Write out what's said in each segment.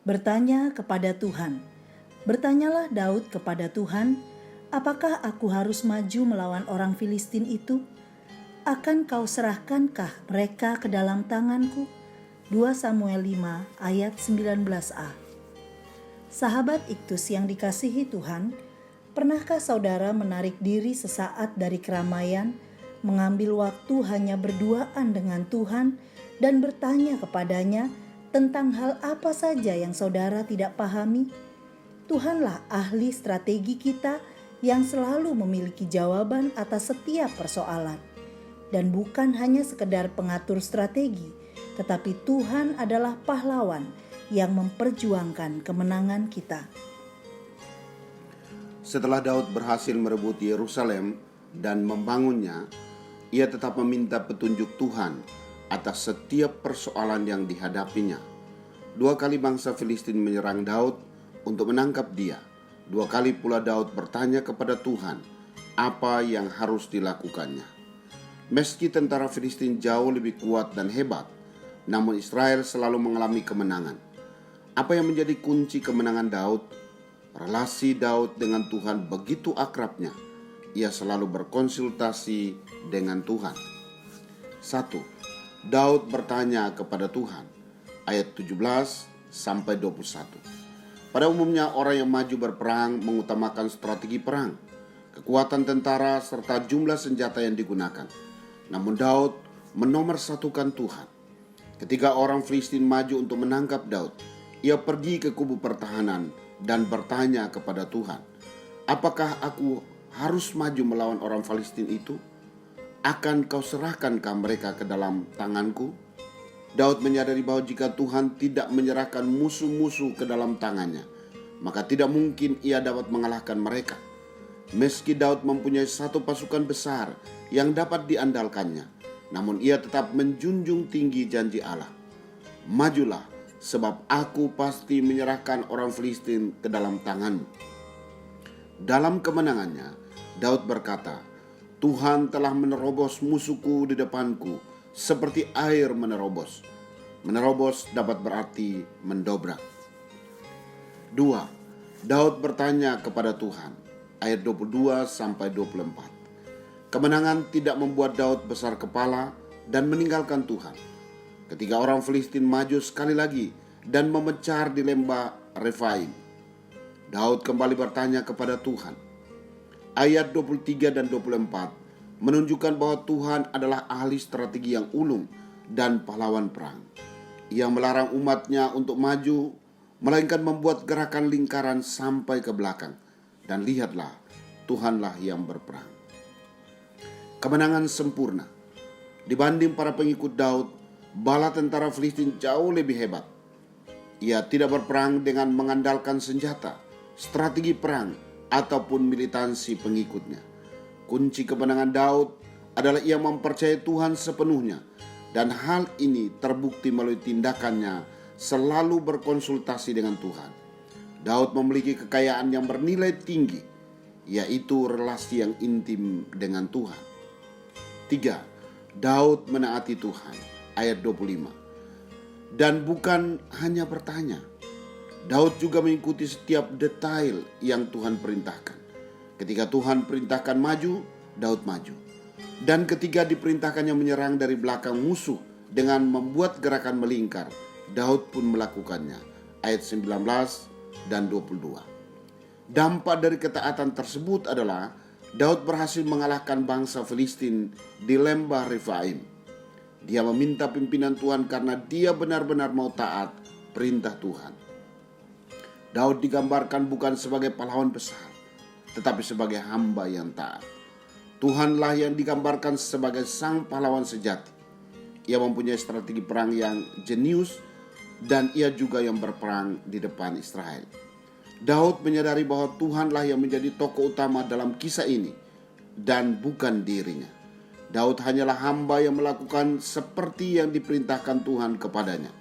bertanya kepada Tuhan. Bertanyalah Daud kepada Tuhan, apakah aku harus maju melawan orang Filistin itu? Akan kau serahkankah mereka ke dalam tanganku? 2 Samuel 5 ayat 19a. Sahabat Iktus yang dikasihi Tuhan, pernahkah saudara menarik diri sesaat dari keramaian, mengambil waktu hanya berduaan dengan Tuhan dan bertanya kepadanya tentang hal apa saja yang saudara tidak pahami? Tuhanlah ahli strategi kita yang selalu memiliki jawaban atas setiap persoalan. Dan bukan hanya sekedar pengatur strategi, tetapi Tuhan adalah pahlawan yang memperjuangkan kemenangan kita. Setelah Daud berhasil merebut Yerusalem dan membangunnya, ia tetap meminta petunjuk Tuhan atas setiap persoalan yang dihadapinya. 2 kali bangsa Filistin menyerang Daud untuk menangkap dia. 2 kali pula Daud bertanya kepada Tuhan apa yang harus dilakukannya. Meski tentara Filistin jauh lebih kuat dan hebat, namun Israel selalu mengalami kemenangan. Apa yang menjadi kunci kemenangan Daud? Relasi Daud dengan Tuhan begitu akrabnya. Ia selalu berkonsultasi dengan Tuhan. 1. Daud bertanya kepada Tuhan. Ayat 17-21. Pada umumnya orang yang maju berperang mengutamakan strategi perang, kekuatan tentara serta jumlah senjata yang digunakan. Namun Daud menomorsatukan Tuhan. Ketika orang Filistin maju untuk menangkap Daud, ia pergi ke kubu pertahanan dan bertanya kepada Tuhan, apakah aku harus maju melawan orang Filistin itu? Akan kau serahkankah mereka ke dalam tanganku? Daud menyadari bahwa jika Tuhan tidak menyerahkan musuh-musuh ke dalam tangannya, maka tidak mungkin ia dapat mengalahkan mereka. Meski Daud mempunyai satu pasukan besar yang dapat diandalkannya, namun ia tetap menjunjung tinggi janji Allah. Majulah, sebab aku pasti menyerahkan orang Filistin ke dalam tanganmu. Dalam kemenangannya, Daud berkata, Tuhan telah menerobos musuhku di depanku, seperti air menerobos. Menerobos dapat berarti mendobrak. 2. Daud bertanya kepada Tuhan. Ayat 22-24. Kemenangan tidak membuat Daud besar kepala dan meninggalkan Tuhan. Ketika orang Filistin maju sekali lagi dan memencar di lembah Refaim, Daud kembali bertanya kepada Tuhan. Ayat 23 dan 24 menunjukkan bahwa Tuhan adalah ahli strategi yang ulung dan pahlawan perang. Ia melarang umatnya untuk maju, melainkan membuat gerakan lingkaran sampai ke belakang. Dan lihatlah, Tuhanlah yang berperang. Kemenangan sempurna. Dibanding para pengikut Daud, bala tentara Filistin jauh lebih hebat. Ia tidak berperang dengan mengandalkan senjata, strategi perang, ataupun militansi pengikutnya. Kunci kemenangan Daud adalah ia mempercayai Tuhan sepenuhnya, dan hal ini terbukti melalui tindakannya selalu berkonsultasi dengan Tuhan. Daud memiliki kekayaan yang bernilai tinggi, yaitu relasi yang intim dengan Tuhan. 3. Daud menaati Tuhan. Ayat 25. Dan bukan hanya bertanya, Daud juga mengikuti setiap detail yang Tuhan perintahkan. Ketika Tuhan perintahkan maju, Daud maju. Dan ketika diperintahkannya menyerang dari belakang musuh dengan membuat gerakan melingkar, Daud pun melakukannya. Ayat 19 dan 22. Dampak dari ketaatan tersebut adalah Daud berhasil mengalahkan bangsa Filistin di lembah Refaim. Dia meminta pimpinan Tuhan karena dia benar-benar mau taat perintah Tuhan. Daud digambarkan bukan sebagai pahlawan besar, tetapi sebagai hamba yang taat. Tuhanlah yang digambarkan sebagai sang pahlawan sejati. Ia mempunyai strategi perang yang jenius, dan ia juga yang berperang di depan Israel. Daud menyadari bahwa Tuhanlah yang menjadi tokoh utama dalam kisah ini dan bukan dirinya. Daud hanyalah hamba yang melakukan seperti yang diperintahkan Tuhan kepadanya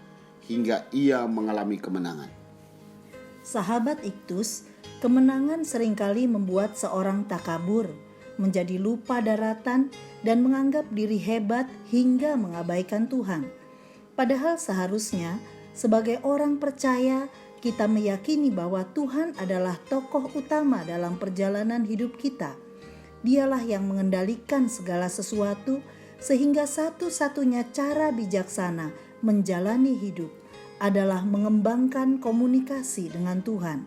hingga ia mengalami kemenangan. Sahabat Iktus, kemenangan seringkali membuat seorang takabur, menjadi lupa daratan dan menganggap diri hebat hingga mengabaikan Tuhan. Padahal seharusnya sebagai orang percaya kita meyakini bahwa Tuhan adalah tokoh utama dalam perjalanan hidup kita. Dialah yang mengendalikan segala sesuatu, sehingga satu-satunya cara bijaksana menjalani hidup adalah mengembangkan komunikasi dengan Tuhan.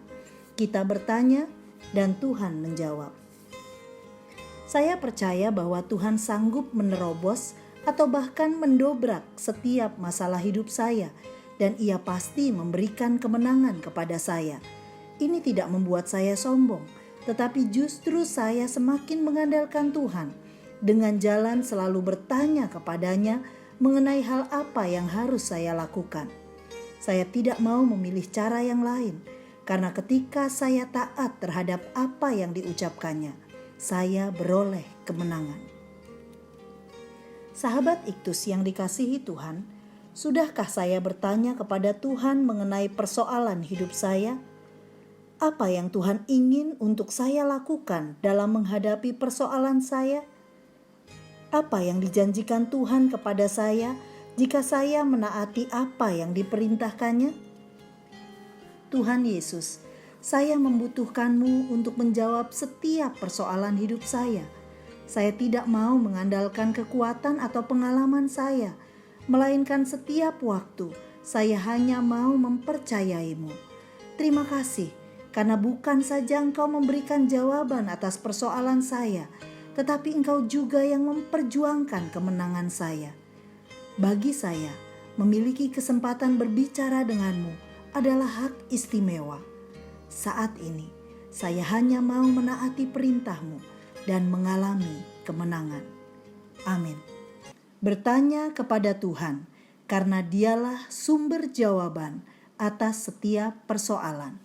Kita bertanya dan Tuhan menjawab. Saya percaya bahwa Tuhan sanggup menerobos atau bahkan mendobrak setiap masalah hidup saya, dan Ia pasti memberikan kemenangan kepada saya. Ini tidak membuat saya sombong, tetapi justru saya semakin mengandalkan Tuhan dengan jalan selalu bertanya kepadanya mengenai hal apa yang harus saya lakukan. Saya tidak mau memilih cara yang lain, karena ketika saya taat terhadap apa yang diucapkannya, saya beroleh kemenangan. Sahabat Iktus yang dikasihi Tuhan, sudahkah saya bertanya kepada Tuhan mengenai persoalan hidup saya? Apa yang Tuhan ingin untuk saya lakukan dalam menghadapi persoalan saya? Apa yang dijanjikan Tuhan kepada saya jika saya menaati apa yang diperintahkannya? Tuhan Yesus, saya membutuhkan-Mu untuk menjawab setiap persoalan hidup saya. Saya tidak mau mengandalkan kekuatan atau pengalaman saya, melainkan setiap waktu saya hanya mau mempercayai-Mu. Terima kasih, karena bukan saja Engkau memberikan jawaban atas persoalan saya, tetapi Engkau juga yang memperjuangkan kemenangan saya. Bagi saya, memiliki kesempatan berbicara denganmu adalah hak istimewa. Saat ini, saya hanya mau menaati perintah-Mu dan mengalami kemenangan. Amin. Bertanya kepada Tuhan, karena Dialah sumber jawaban atas setiap persoalan.